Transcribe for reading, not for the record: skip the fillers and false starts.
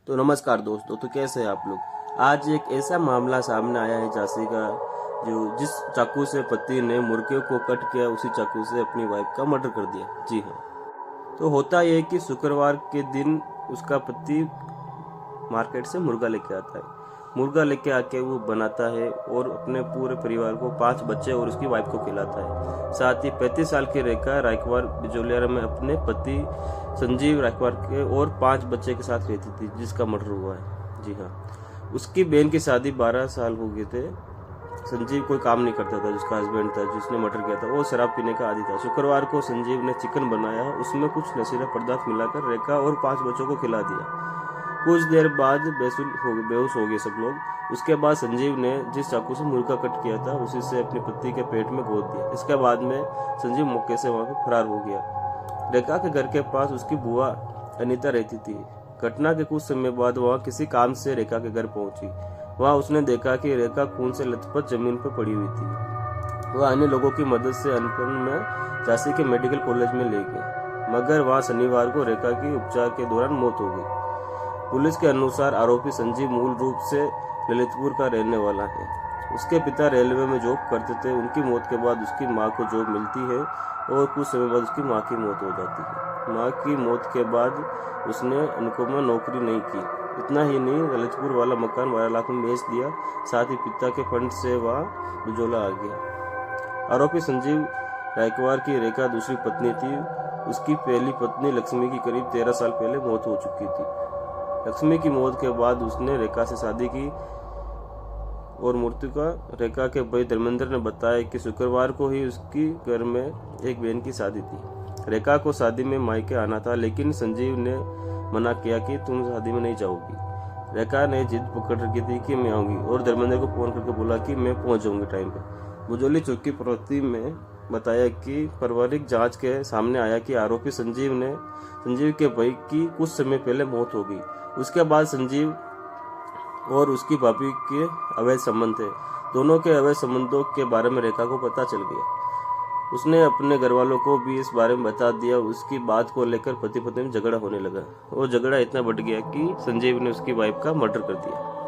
तो नमस्कार दोस्तों, तो कैसे हैं आप लोग। आज एक ऐसा मामला सामने आया है झांसी का, जो जिस चाकू से पति ने मुर्गे को कट किया, उसी चाकू से अपनी वाइफ का मर्डर कर दिया। जी हाँ। तो होता यह है कि शुक्रवार के दिन उसका पति मार्केट से मुर्गा लेके आता है। मुर्गा लेके आके वो बनाता है और अपने पूरे परिवार को 5 बच्चे और उसकी वाइफ को खिलाता है। साथ ही 35 साल की रेखा रायकवार बिजोलिया में अपने पति संजीव रायकवार के और 5 बच्चे के साथ रहती थी, जिसका मर्डर हुआ है। जी हाँ। उसकी बहन की शादी 12 साल हो गए थे। संजीव कोई काम नहीं करता था, जिसका हस्बैंड था जिसने मर्डर किया था वो शराब पीने का आदी था। शुक्रवार को संजीव ने चिकन बनाया, उसमें कुछ नशीला पदार्थ मिलाकर रेखा और 5 बच्चों को खिला दिया। कुछ देर बाद बेहोश हो गए सब लोग। उसके बाद संजीव ने जिस चाकू से मुर्गा कट किया था उसी से अपने पति के पेट में गोद दिया। इसके बाद में संजीव मौके से वहां पर फरार हो गया। रेखा के घर के पास उसकी बुआ अनीता रहती थी। घटना के कुछ समय बाद वह किसी काम से रेखा के घर पहुंची। वहां उसने देखा कि रेखा खून से लथपथ जमीन पर पड़ी हुई थी। वह अन्य लोगों की मदद से अनपन में झांसी के मेडिकल कॉलेज में ले गए, मगर वहां शनिवार को रेखा की उपचार के दौरान मौत हो गई। पुलिस के अनुसार आरोपी संजीव मूल रूप से ललितपुर का रहने वाला है। उसके पिता रेलवे में जॉब करते थे। उनकी मौत के बाद उसकी मां को जॉब मिलती है और कुछ समय बाद उसकी मां की मौत हो जाती है। मां की मौत के बाद उसने अनुपमा नौकरी नहीं की। इतना ही नहीं, ललितपुर वाला मकान 12 लाख में बेच दिया। साथ ही पिता के फंड से वह बिजोला आ गया। आरोपी संजीव रायकवार की रेखा दूसरी पत्नी थी। उसकी पहली पत्नी लक्ष्मी की करीब 13 साल पहले मौत हो चुकी थी। लक्ष्मी की मौत के बाद उसने रेखा से शादी की और मृतका रेखा के भाई धर्मेंद्र ने बताया कि शुक्रवार को ही उसकी घर में एक बहन की शादी थी। रेखा को शादी में मायके आना था, लेकिन संजीव ने मना किया कि तुम शादी में नहीं जाओगी। रेखा ने जिद पकड़ रखी थी कि मैं आऊंगी और धर्मेंद्र को फोन करके बोला कि मैं पहुंच जाऊंगी टाइम पर। बुजोली चौकी प्रवृत्ति में बताया कि पारिवारिक जांच के सामने आया कि आरोपी संजीव के भाई की कुछ समय पहले मौत हो गई। उसके बाद संजीव और उसकी भाभी के अवैध संबंध थे। दोनों के अवैध संबंधों के बारे में रेखा को पता चल गया। उसने अपने घर वालों को भी इस बारे में बता दिया। उसकी बात को लेकर पति पत्नी में झगड़ा होने लगा और झगड़ा इतना बढ़ गया कि संजीव ने उसकी वाइफ का मर्डर कर दिया।